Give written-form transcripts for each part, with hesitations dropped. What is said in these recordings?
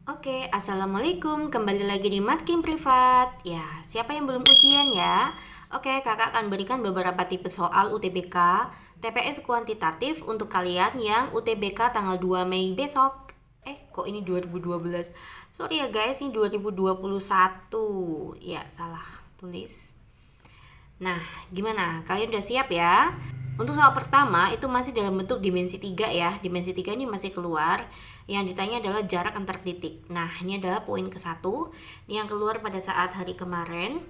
Oke, assalamualaikum. Kembali lagi di Matkim Privat. Ya, siapa yang belum ujian ya? Oke, kakak akan berikan beberapa tipe soal UTBK TPS kuantitatif untuk kalian yang UTBK tanggal 2 Mei besok. Kok ini 2012? Sorry ya guys, ini 2021. Ya, salah tulis. Nah, gimana? Kalian udah siap ya? Untuk soal pertama itu masih dalam bentuk dimensi 3 ya. Dimensi 3 ini masih keluar. Yang ditanya adalah jarak antar titik. Nah, ini adalah poin ke-1 yang keluar pada saat hari kemarin.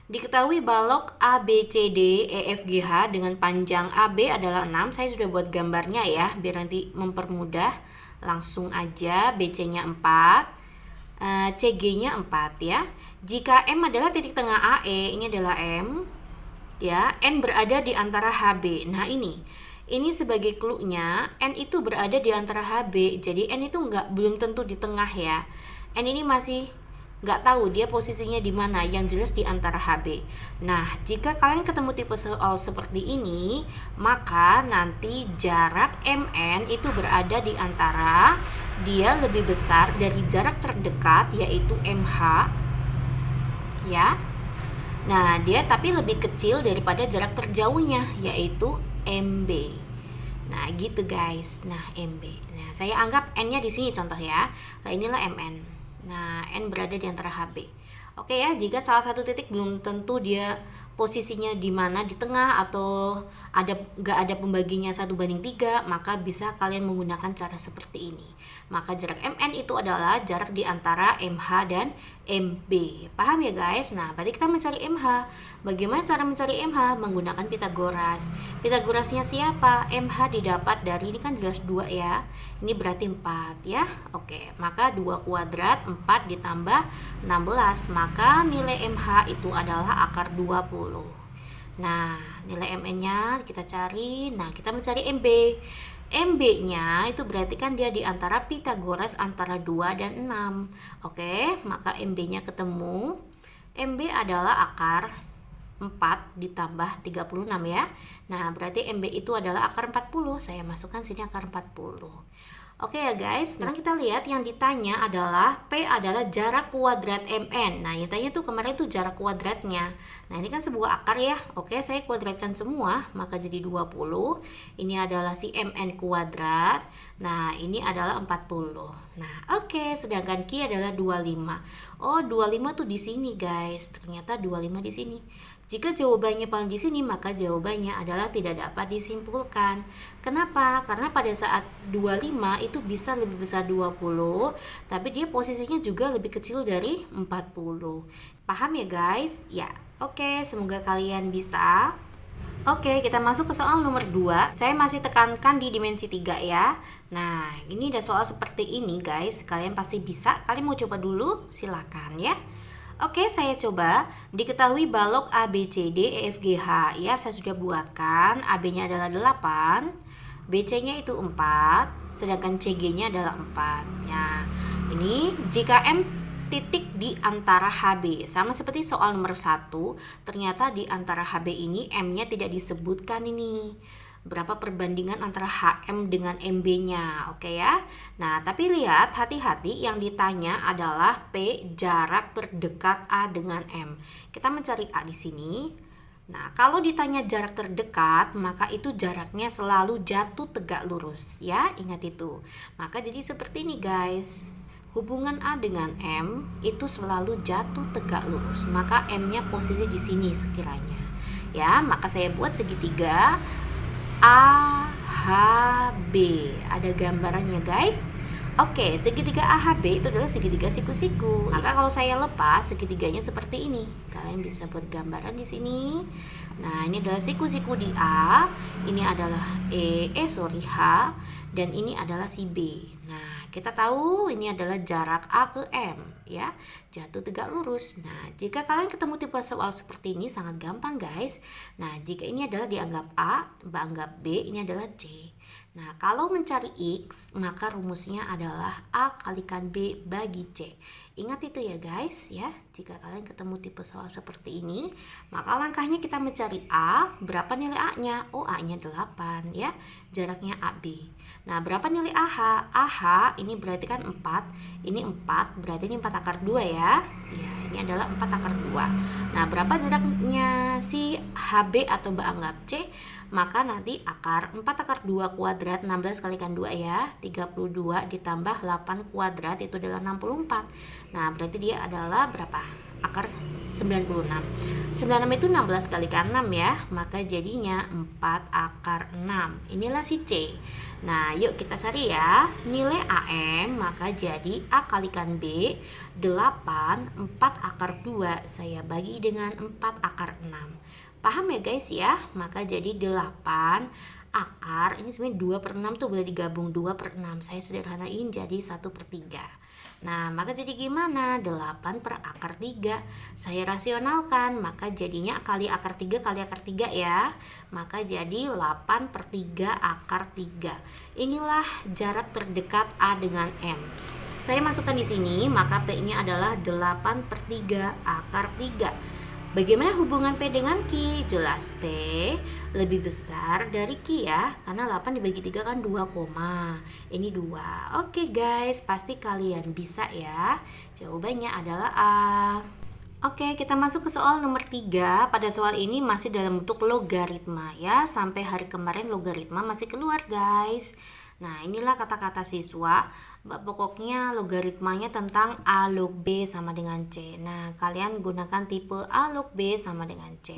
Diketahui balok A, B, C, D, E, F, G, H dengan panjang AB adalah 6. Saya sudah buat gambarnya ya, biar nanti mempermudah. Langsung aja BC-nya 4, CG-nya 4 ya. Jika M adalah titik tengah AE, ini adalah M ya, N berada di antara HB. Nah ini sebagai clue-nya, N itu berada di antara HB. Jadi N itu belum tentu di tengah ya. N ini masih nggak tahu dia posisinya di mana, yang jelas di antara HB. Nah, jika kalian ketemu tipe soal seperti ini, maka nanti jarak MN itu berada di antara, dia lebih besar dari jarak terdekat yaitu MH ya. Nah, dia tapi lebih kecil daripada jarak terjauhnya, yaitu MB. Nah, gitu guys. Nah, MB. Nah, saya anggap N-nya di sini contoh ya. Nah, inilah MN. Nah, N berada di antara HB. Oke ya, jika salah satu titik belum tentu dia posisinya di mana, di tengah atau nggak ada pembaginya 1/3, maka bisa kalian menggunakan cara seperti ini. Maka jarak MN itu adalah jarak di antara MH dan MB. Paham ya guys? Nah, berarti kita mencari MH. Bagaimana cara mencari MH? Menggunakan Pitagoras. Pitagorasnya siapa? MH didapat dari, ini kan jelas 2 ya. Ini berarti 4 ya. Oke, maka 2 kuadrat 4 ditambah 16. Maka nilai MH itu adalah akar 20. Nah, nilai MN-nya kita cari. Nah, kita mencari MB. MB-nya itu berarti kan dia di antara Pitagoras antara 2 dan 6. Oke, maka MB-nya ketemu. MB adalah akar 4 ditambah 36 ya. Nah, berarti MB itu adalah akar 40. Saya masukkan sini akar 40. Oke ya guys, sekarang kita lihat yang ditanya adalah P adalah jarak kuadrat MN. Nah, yang tanya tuh kemarin tuh jarak kuadratnya. Nah, ini kan sebuah akar ya. Oke, saya kuadratkan semua, maka jadi 20. Ini adalah si MN kuadrat. Nah, ini adalah 40. Nah, oke, sedangkan Q adalah 25. Oh, 25 tuh di sini guys. Ternyata 25 di sini. Jika jawabannya paling di sini, maka jawabannya adalah tidak dapat disimpulkan. Kenapa? Karena pada saat 25 itu bisa lebih besar 20, tapi dia posisinya juga lebih kecil dari 40. Paham ya guys? Ya. Oke, semoga kalian bisa. Oke, kita masuk ke soal nomor 2. Saya masih tekankan di dimensi 3 ya. Nah, ini ada soal seperti ini guys. Kalian pasti bisa. Kalian mau coba dulu? Silakan ya. Oke, saya coba. Diketahui balok A, B, C, D, E, F, G, H. Ya, saya sudah buatkan. AB-nya adalah 8, BC-nya itu 4, sedangkan CG-nya adalah 4. Ya, ini jika M titik di antara HB, sama seperti soal nomor 1, ternyata di antara HB ini M-nya tidak disebutkan ini. Berapa perbandingan antara HM dengan MB-nya, oke ya. Nah, tapi lihat hati-hati, yang ditanya adalah P jarak terdekat A dengan M. Kita mencari A di sini. Nah, kalau ditanya jarak terdekat, maka itu jaraknya selalu jatuh tegak lurus ya, ingat itu. Maka jadi seperti ini guys. Hubungan A dengan M itu selalu jatuh tegak lurus. Maka M-nya posisi di sini sekiranya. Ya, maka saya buat segitiga AHB. Ada gambarannya guys. Oke, segitiga AHB itu adalah segitiga siku-siku. Maka kalau saya lepas segitiganya seperti ini. Kalian bisa buat gambaran di sini. Nah, ini adalah siku-siku di A, ini adalah H, dan ini adalah si B. Nah, kita tahu ini adalah jarak A ke M ya, jatuh tegak lurus. Nah, jika kalian ketemu tipe soal seperti ini sangat gampang guys. Nah, jika ini adalah dianggap A, anggap B, ini adalah C. Nah, kalau mencari X, maka rumusnya adalah A kalikan B bagi C. Ingat itu ya guys ya. Jika kalian ketemu tipe soal seperti ini, maka langkahnya kita mencari A, berapa nilai A-nya? Oh, A-nya 8 ya. Jaraknya AB. Nah, berapa nilai AH? AH ini berarti kan 4. Ini 4, berarti ini 4 akar 2 ya. Ya, ini adalah 4 akar 2. Nah, berapa jaraknya si HB atau Mbak anggap C? Maka nanti akar 4 akar 2 kuadrat 16 kalikan 2 ya, 32 ditambah 8 kuadrat itu adalah 64. Nah, berarti dia adalah berapa? Akar 96. 96 itu 16 kalikan 6 ya, maka jadinya 4 akar 6. Inilah si C. Nah, yuk kita cari ya. Nilai AM maka jadi A kalikan B 8, 4 akar 2 saya bagi dengan 4 akar 6. Paham ya guys ya? Maka jadi 8 akar, ini sebenarnya 2 per 6 tuh boleh digabung 2 per 6. Saya sederhanain jadi 1 per 3. Nah, maka jadi gimana? 8 per akar 3. Saya rasionalkan, maka jadinya kali akar 3 kali akar 3 ya. Maka jadi 8 per 3 akar 3. Inilah jarak terdekat A dengan M. Saya masukkan di sini, maka P-nya adalah 8 per 3 akar 3. Bagaimana hubungan P dengan Q? Jelas P lebih besar dari Q ya, karena 8 dibagi 3 kan 2, ini 2. Oke guys, pasti kalian bisa ya. Jawabannya adalah A. Oke, kita masuk ke soal nomor 3. Pada soal ini masih dalam bentuk logaritma ya. Sampai hari kemarin logaritma masih keluar guys. Nah, inilah kata-kata siswa. Pokoknya logaritmanya tentang A log B sama dengan C. Nah, kalian gunakan tipe A log B sama dengan C,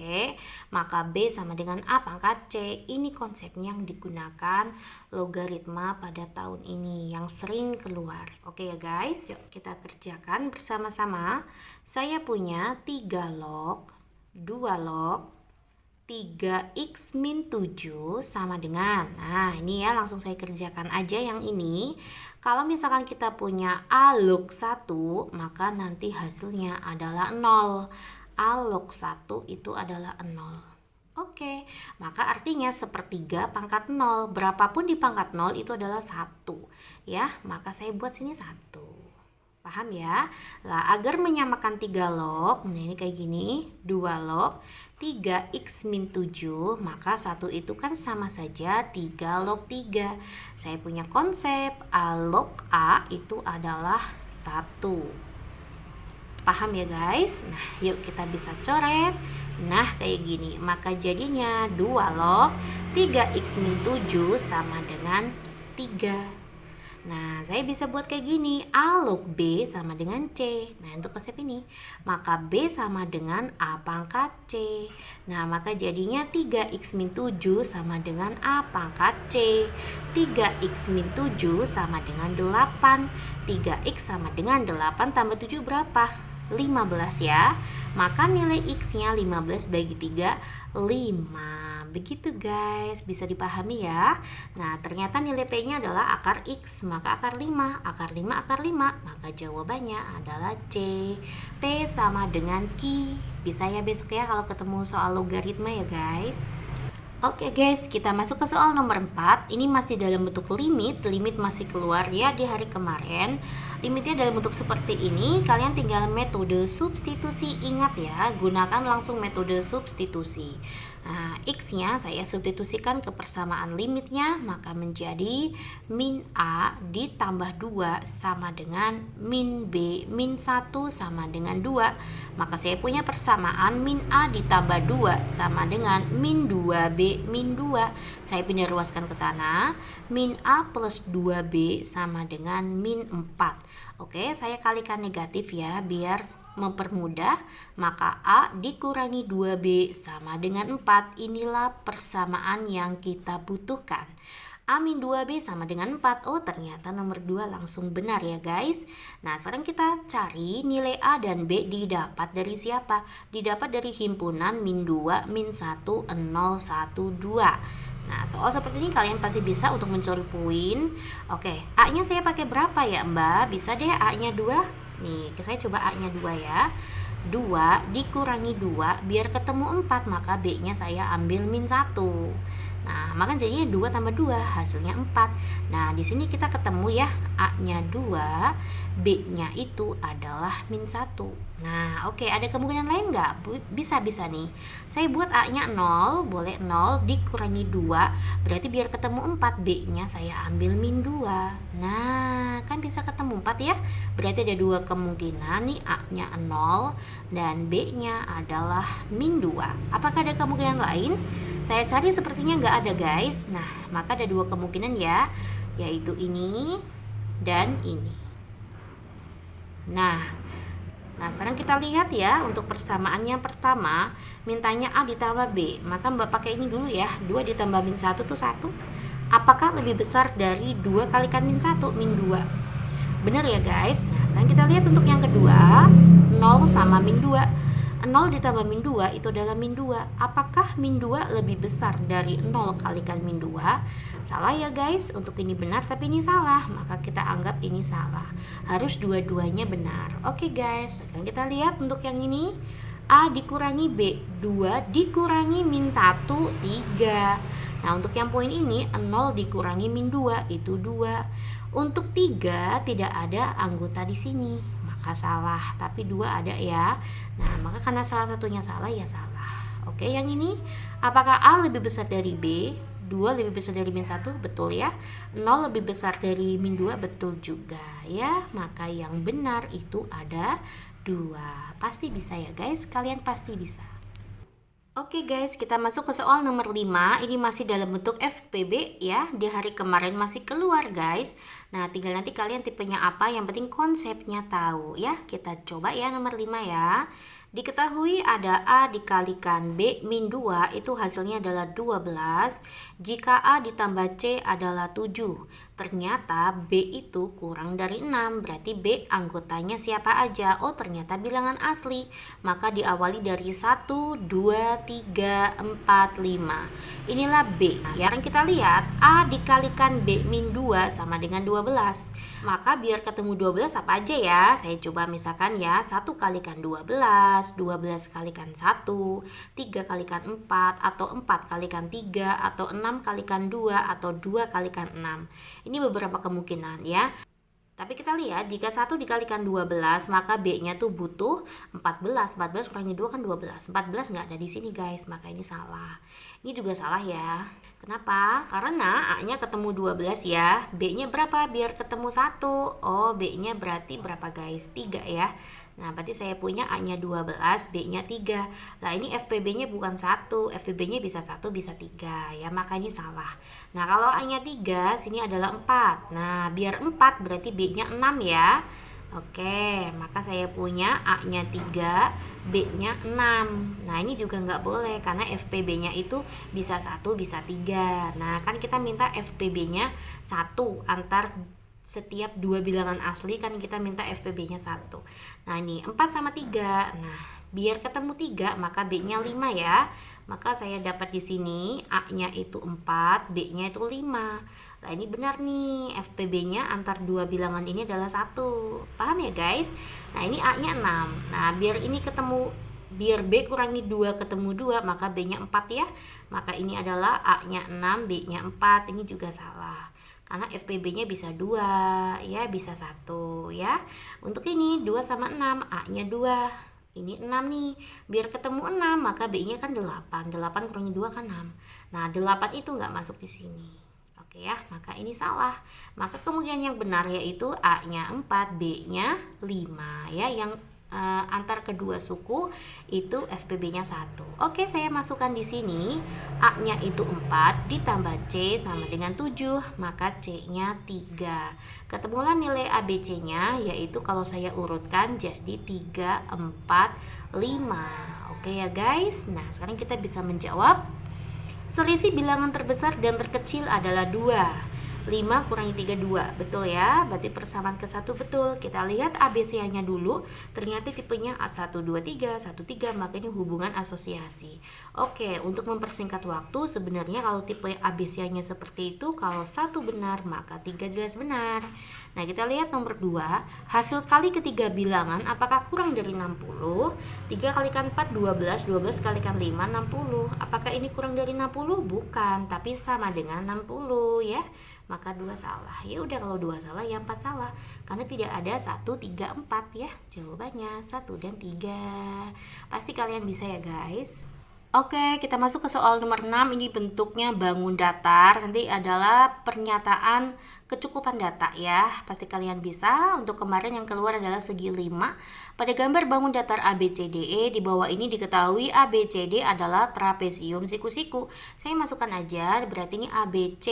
maka B sama dengan A pangkat C. Ini konsepnya yang digunakan logaritma pada tahun ini yang sering keluar. Oke ya guys, yuk kita kerjakan bersama-sama. Saya punya 3 log, 2 log, 3x min 7 sama dengan, nah ini ya langsung saya kerjakan aja yang ini. Kalau misalkan kita punya A log 1, maka nanti hasilnya adalah 0. A log 1 itu adalah 0. Oke, maka artinya sepertiga pangkat 0. Berapapun di pangkat 0 itu adalah 1. Ya, maka saya buat sini 1. Paham ya? Lah, agar menyamakan 3 log, nah ini kayak gini, 2 log, 3x min 7, maka 1 itu kan sama saja 3 log 3. Saya punya konsep A log A itu adalah 1. Paham ya guys? Nah, yuk kita bisa coret. Nah, kayak gini, maka jadinya 2 log 3x min 7 sama dengan 3. Nah, saya bisa buat kayak gini, A log B sama dengan C. Nah, untuk konsep ini, maka B sama dengan A pangkat C. Nah, maka jadinya 3x min 7 sama dengan A pangkat C. 3x min 7 sama dengan 8. 3x sama dengan 8 tambah 7 berapa? 15 ya. Maka nilai x-nya 15 bagi 3, 5. Begitu guys, bisa dipahami ya. Nah, ternyata nilai P-nya adalah akar X, maka akar 5, akar 5, akar 5, maka jawabannya adalah C. P sama dengan Q. Bisa ya besok ya kalau ketemu soal logaritma ya guys. Oke guys, kita masuk ke soal nomor 4. Ini masih dalam bentuk limit masih keluar ya di hari kemarin. Limitnya dalam bentuk seperti ini, kalian tinggal metode substitusi. Ingat ya, gunakan langsung metode substitusi. Nah, x-nya saya substitusikan ke persamaan limitnya, maka menjadi min A ditambah 2 sama dengan min B min 1 sama dengan 2. Maka saya punya persamaan min A ditambah 2 sama dengan min 2B min 2. Saya pindah ruaskan ke sana. Min A plus 2B sama dengan min 4. Oke, saya kalikan negatif ya biar mempermudah, maka A dikurangi 2B sama dengan 4. Inilah persamaan yang kita butuhkan. A min 2B sama dengan 4. Oh, ternyata nomor 2 langsung benar ya guys. Nah, sekarang kita cari nilai A dan B didapat dari siapa? Didapat dari himpunan min 2, min 1, 0, 1, 2. Nah, soal seperti ini kalian pasti bisa untuk mencari poin. Oke, A-nya saya pakai berapa ya Mbak? Bisa deh A-nya 2. Nih, saya coba A-nya 2 ya. 2 dikurangi 2 biar ketemu 4, maka B-nya saya ambil min 1. Nah, maka jadinya 2 tambah 2 hasilnya 4. Nah, di sini kita ketemu ya, A-nya 2, B-nya itu adalah min 1. Nah, oke, ada kemungkinan lain nggak? Bisa-bisa nih. Saya buat A-nya 0, boleh 0 dikurangi 2, berarti biar ketemu 4, B-nya saya ambil min 2. Nah, kan bisa ketemu 4 ya. Berarti ada dua kemungkinan nih, A-nya 0 dan B-nya adalah min 2. Apakah ada kemungkinan lain? Saya cari sepertinya nggak ada guys. Nah, maka ada dua kemungkinan ya, yaitu ini dan ini. Nah, sekarang kita lihat ya, untuk persamaannya pertama, mintanya A ditambah B. Maka Mbak pakai ini dulu ya, 2 ditambah min 1 itu 1. Apakah lebih besar dari 2 kalikan min 1? Min 2. Benar ya guys. Nah, sekarang kita lihat untuk yang kedua, 0 sama min 2. 0 ditambah min 2 itu adalah min 2. Apakah min 2 lebih besar dari 0 kalikan min 2? Salah ya guys, untuk ini benar tapi ini salah, maka kita anggap ini salah. Harus dua-duanya benar. Oke guys, sekarang kita lihat untuk yang ini, A dikurangi B, 2 dikurangi min 1, 3. Nah, untuk yang poin ini, 0 dikurangi min 2 itu 2. Untuk 3 tidak ada anggota di sini, maka salah, tapi 2 ada ya. Nah, maka karena salah satunya salah ya salah. Oke, yang ini, apakah A lebih besar dari B? 2 lebih besar dari min 1, betul ya. 0 lebih besar dari min 2, betul juga ya. Maka yang benar itu ada 2. Pasti bisa ya guys, kalian pasti bisa. Oke guys, kita masuk ke soal nomor 5. Ini masih dalam bentuk FPB ya. Di hari kemarin masih keluar guys. Nah, tinggal nanti kalian tipenya apa, yang penting konsepnya tahu ya. Kita coba ya nomor 5 ya. Diketahui ada A dikalikan B min 2 itu hasilnya adalah 12. Jika A ditambah C adalah 7. Ternyata B itu kurang dari 6. Berarti B anggotanya siapa aja? Oh, ternyata bilangan asli. Maka diawali dari 1, 2, 3, 4, 5. Inilah B. Nah, sekarang kita lihat A dikalikan B min 2 sama dengan 12. Maka biar ketemu 12 apa aja ya? Saya coba misalkan ya, 1 kalikan 12, 12 kalikan 1, 3 kalikan 4, atau 4 kalikan 3, atau 6 kalikan 2, atau 2 kalikan 6. Ini beberapa kemungkinan ya. Tapi kita lihat, jika 1 dikalikan 12, maka B-nya tuh butuh 14. 14 kurangi 2 kan 12. 14 nggak ada di sini guys, maka ini salah. Ini juga salah ya. Kenapa? Karena A-nya ketemu 12 ya. B-nya berapa biar ketemu 1? Oh, B-nya berarti berapa guys? 3 ya. Nah, berarti saya punya A-nya 12, B-nya 3. Nah, ini FPB-nya bukan 1, FPB-nya bisa 1, bisa 3 ya, maka ini salah. Nah, kalau A-nya 3, sini adalah 4. Nah, biar 4 berarti B-nya 6 ya. Oke, maka saya punya A-nya 3, B-nya 6. Nah, ini juga nggak boleh karena FPB-nya itu bisa 1, bisa 3. Nah, kan kita minta FPB-nya 1 antar setiap dua bilangan asli, kan kita minta FPB-nya 1. Nah, ini 4 sama 3. Nah, biar ketemu 3, maka B-nya 5 ya. Maka saya dapat di sini A-nya itu 4, B-nya itu 5. Nah, ini benar nih, FPB-nya antar dua bilangan ini adalah 1. Paham ya guys? Nah, ini A-nya 6. Nah, biar ini ketemu, biar B kurangi 2 ketemu 2, maka B-nya 4 ya. Maka ini adalah A-nya 6, B-nya 4. Ini juga salah. Karena FPB-nya bisa 2 ya, bisa 1 ya. Untuk ini 2 sama 6, A-nya 2. Ini 6 nih. Biar ketemu 6, maka B-nya kan 8. 8 kurangi 2 kan 6. Nah, 8 itu nggak masuk di sini. Oke ya, maka ini salah. Maka kemungkinan yang benar yaitu A-nya 4, B-nya 5 ya. Yang antar kedua suku itu FPB-nya 1. Oke, saya masukkan di sini A-nya itu 4 ditambah C sama dengan 7, maka C-nya 3. Ketemulah nilai ABC-nya, yaitu kalau saya urutkan jadi 3, 4, 5. Oke ya guys. Nah, sekarang kita bisa menjawab. Selisih bilangan terbesar dan terkecil adalah 2. 5 kurangi 3, 2. Betul ya? Berarti persamaan ke 1 betul. Kita lihat ABC-nya dulu. Ternyata tipenya A123, 13, makanya hubungan asosiasi. Oke, untuk mempersingkat waktu, sebenarnya kalau tipe ABC-nya seperti itu, kalau 1 benar, maka 3 jelas benar. Nah, kita lihat nomor 2. Hasil kali ketiga bilangan apakah kurang dari 60? 3 kalikan 4, 12. 12 kalikan 5, 60. Apakah ini kurang dari 60? Bukan, tapi sama dengan 60 ya. Maka 2 salah. Ya udah, kalau 2 salah ya 4 salah. Karena tidak ada 1, 3, 4 ya. Jawabannya 1 dan 3. Pasti kalian bisa ya guys. Oke, kita masuk ke soal nomor 6. Ini bentuknya bangun datar. Nanti adalah pernyataan kecukupan data ya. Pasti kalian bisa. Untuk kemarin yang keluar adalah segi 5. Pada gambar bangun datar ABCDE, di bawah ini diketahui ABCD adalah trapesium siku-siku. Saya masukkan aja, berarti ini ABC.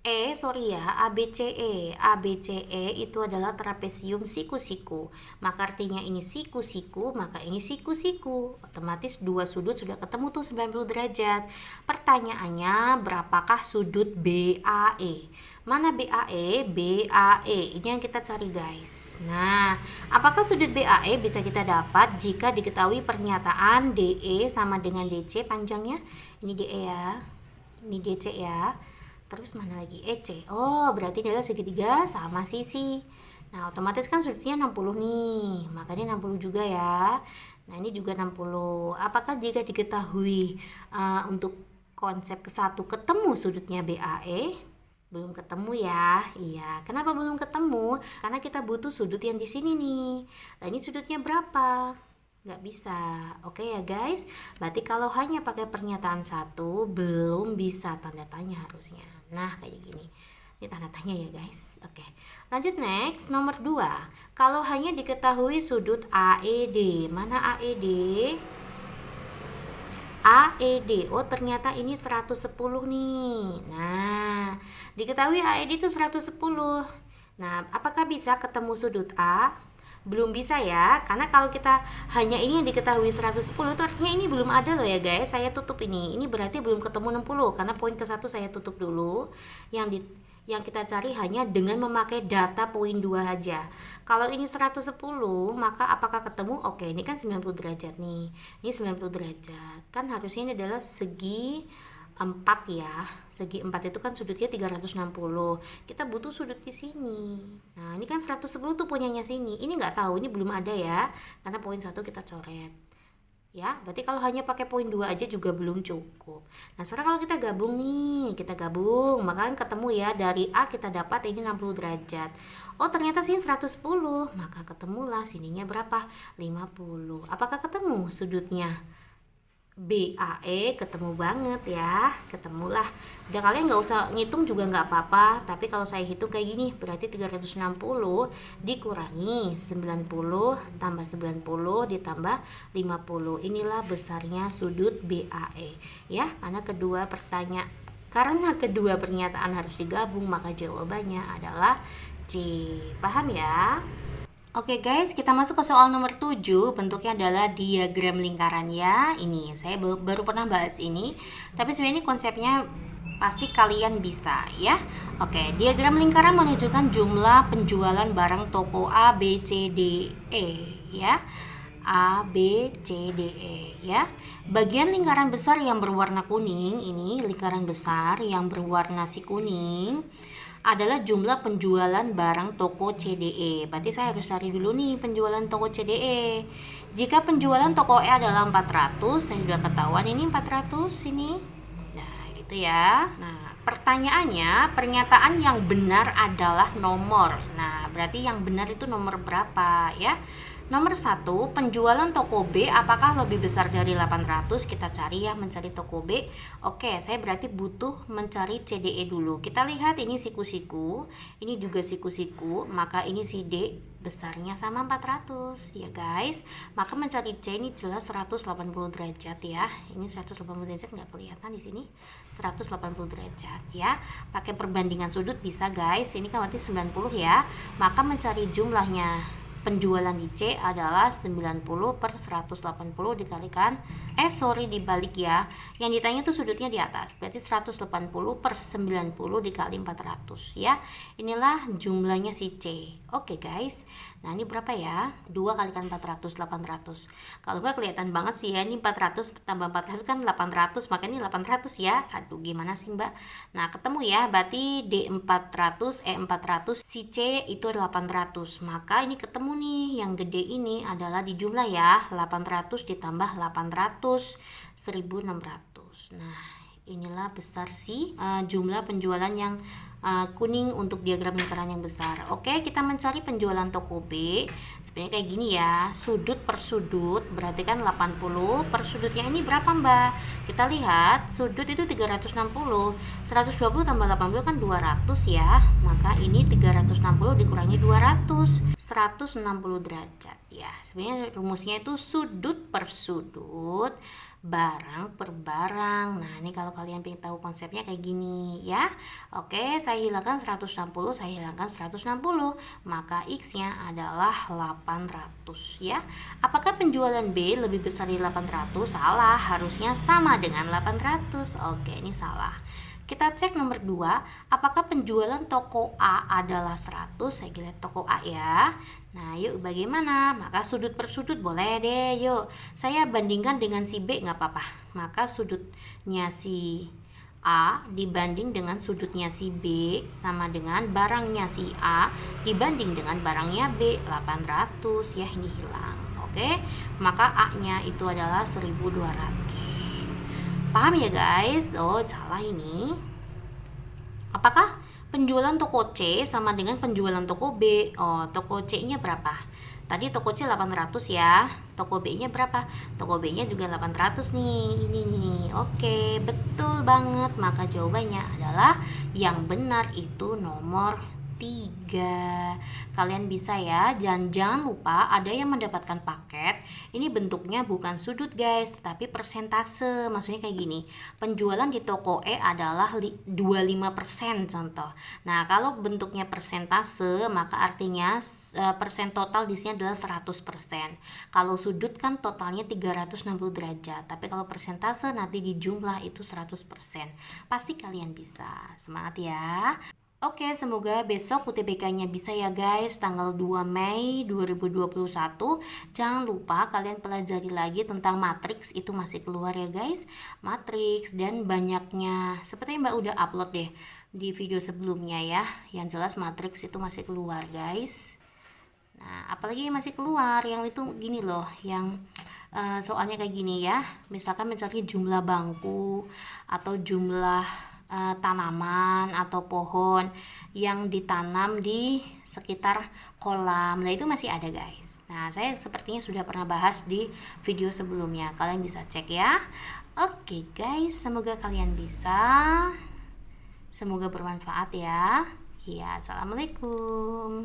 ABCE. ABCE itu adalah trapesium siku-siku. Maka artinya ini siku-siku, maka ini siku-siku. Otomatis dua sudut sudah ketemu tuh 90 derajat. Pertanyaannya, berapakah sudut BAE? Mana BAE? BAE. Ini yang kita cari guys. Nah, apakah sudut BAE bisa kita dapat jika diketahui pernyataan DE sama dengan DC panjangnya? Ini DE ya. Ini DC ya. Terus mana lagi? EC. Oh, berarti adalah segitiga sama sisi. Nah, otomatis kan sudutnya 60 nih. Makanya 60 juga ya. Nah, ini juga 60. Apakah jika diketahui untuk konsep ke-1 ketemu sudutnya BAE? Belum ketemu ya. Iya, kenapa belum ketemu? Karena kita butuh sudut yang di sini nih. Nah, ini sudutnya berapa? Nggak bisa. Oke ya guys, berarti kalau hanya pakai pernyataan 1 belum bisa tanda tanya harusnya. Nah, kayak gini. Ini tanda tanya ya guys. Oke. Lanjut next, nomor 2. Kalau hanya diketahui sudut AED. Mana AED? AED. Oh, ternyata ini 110 nih. Nah, diketahui AED itu 110. Nah, apakah bisa ketemu sudut A? Belum bisa ya, karena kalau kita hanya ini yang diketahui 110 itu artinya ini belum ada loh ya guys. Saya tutup ini berarti belum ketemu 60 karena poin ke-1 saya tutup dulu. Yang kita cari hanya dengan memakai data poin 2 aja. Kalau ini 110 maka apakah ketemu? Oke, ini kan 90 derajat nih. Ini 90 derajat. Kan harusnya ini adalah segi 4 ya. Segi 4 itu kan sudutnya 360. Kita butuh sudut di sini. Nah, ini kan 110 tuh punyanya sini. Ini nggak tahu, ini belum ada ya. Karena poin 1 kita coret. Ya, berarti kalau hanya pakai poin 2 aja juga belum cukup. Nah, sekarang kalau kita gabung nih, maka kan ketemu ya, dari A kita dapat ini 60 derajat. Oh, ternyata sini 110, maka ketemulah sininya berapa? 50. Apakah ketemu sudutnya? BAE ketemu banget ya, ketemulah. Udah, kalian nggak usah ngitung juga nggak apa-apa, tapi kalau saya hitung kayak gini berarti 360 dikurangi 90 tambah 90 ditambah 50, inilah besarnya sudut BAE ya. Karena kedua pernyataan harus digabung, maka jawabannya adalah C. Paham ya? Oke guys, kita masuk ke soal nomor 7. Bentuknya adalah diagram lingkaran ya. Ini saya baru pernah bahas ini, tapi sebenarnya ini konsepnya pasti kalian bisa ya. Oke, diagram lingkaran menunjukkan jumlah penjualan barang toko A, B, C, D, E ya. A, B, C, D, E ya. Bagian lingkaran besar yang berwarna kuning, ini lingkaran besar yang berwarna si kuning adalah jumlah penjualan barang toko CDE. Berarti saya harus cari dulu nih penjualan toko CDE. Jika penjualan toko E adalah 400, saya sudah ketahuan ini 400 ini. Nah, gitu ya. Nah, pertanyaannya, pernyataan yang benar adalah nomor. Nah, berarti yang benar itu nomor berapa ya? Nomor 1, penjualan toko B apakah lebih besar dari 800? Kita cari ya, mencari toko B. Oke, saya berarti butuh mencari CDE dulu. Kita lihat ini siku-siku, ini juga siku-siku, maka ini si D besarnya sama 400 ya guys. Maka mencari C ini jelas 180 derajat ya. Ini 180 derajat nggak kelihatan di sini. 180 derajat ya. Pakai perbandingan sudut bisa guys. Ini kan berarti 90 ya. Maka mencari jumlahnya penjualan di C adalah 90 per 180 dikalikan sorry dibalik ya. Yang ditanya tuh sudutnya di atas. Berarti 180 per 90 dikali 400 ya. Inilah jumlahnya si C. Oke guys. Nah ini berapa ya? 2 kalikan 400, 800. Kalau nggak kelihatan banget sih ya. Ini 400 tambah 400 kan 800. Maka ini 800 ya. Aduh gimana sih mbak? Nah ketemu ya. Berarti D 400, E 400, si C itu 800. Maka ini ketemu nih. Yang gede ini adalah di jumlah ya. 800 ditambah 800, 1600. Nah inilah besar sih jumlah penjualan yang kuning untuk diagram lingkaran yang besar. Oke, kita mencari penjualan toko B. Sebenarnya kayak gini ya, sudut per sudut berarti kan 80 per sudutnya ini berapa mbak? Kita lihat sudut itu 360, 120 tambah 80 kan 200 ya. Maka ini 360 dikurangi 200, 160 derajat ya. Sebenarnya rumusnya itu sudut per sudut, barang per barang. Nah ini kalau kalian pengen tahu konsepnya kayak gini ya. Oke, saya hilangkan 160, saya hilangkan 160, maka X nya adalah 800 ya. Apakah penjualan B lebih besar dari 800? Salah, harusnya sama dengan 800. Oke, ini salah. Kita cek nomor 2, apakah penjualan toko A adalah 100? Saya lihat toko A ya. Nah yuk bagaimana? Maka sudut per sudut boleh deh. Yuk saya bandingkan dengan si B nggak apa-apa. Maka sudutnya si A dibanding dengan sudutnya si B sama dengan barangnya si A dibanding dengan barangnya B, 800 ya. Ini hilang. Oke, maka A nya itu adalah 1200. Paham ya guys? Oh salah ini. Apakah penjualan toko C sama dengan penjualan toko B? Oh toko C nya berapa? Tadi toko C 800 ya. Toko B nya berapa? Toko B nya juga 800 nih. Ini nih. Oke, betul banget. Maka jawabannya adalah yang benar itu nomor 3. Kalian bisa ya, jangan lupa ada yang mendapatkan paket. Ini bentuknya bukan sudut guys, tetapi persentase. Maksudnya kayak gini, penjualan di toko E adalah 25% contoh. Nah kalau bentuknya persentase, maka artinya persen total di sini adalah 100%. Kalau sudut kan totalnya 360 derajat, tapi kalau persentase nanti di jumlah itu 100%. Pasti kalian bisa. Semangat ya. Oke, semoga besok UTBK-nya bisa ya guys, tanggal 2 Mei 2021. Jangan lupa kalian pelajari lagi tentang matriks, itu masih keluar ya guys. Matriks dan banyaknya, seperti Mbak udah upload deh di video sebelumnya ya. Yang jelas matriks itu masih keluar guys. Nah, apalagi masih keluar yang itu gini loh, yang soalnya kayak gini ya. Misalkan mencari jumlah bangku atau jumlah tanaman atau pohon yang ditanam di sekitar kolam. Nah itu masih ada guys. Nah saya sepertinya sudah pernah bahas di video sebelumnya, kalian bisa cek ya. Oke guys, semoga kalian bisa, semoga bermanfaat ya. Iya, assalamualaikum.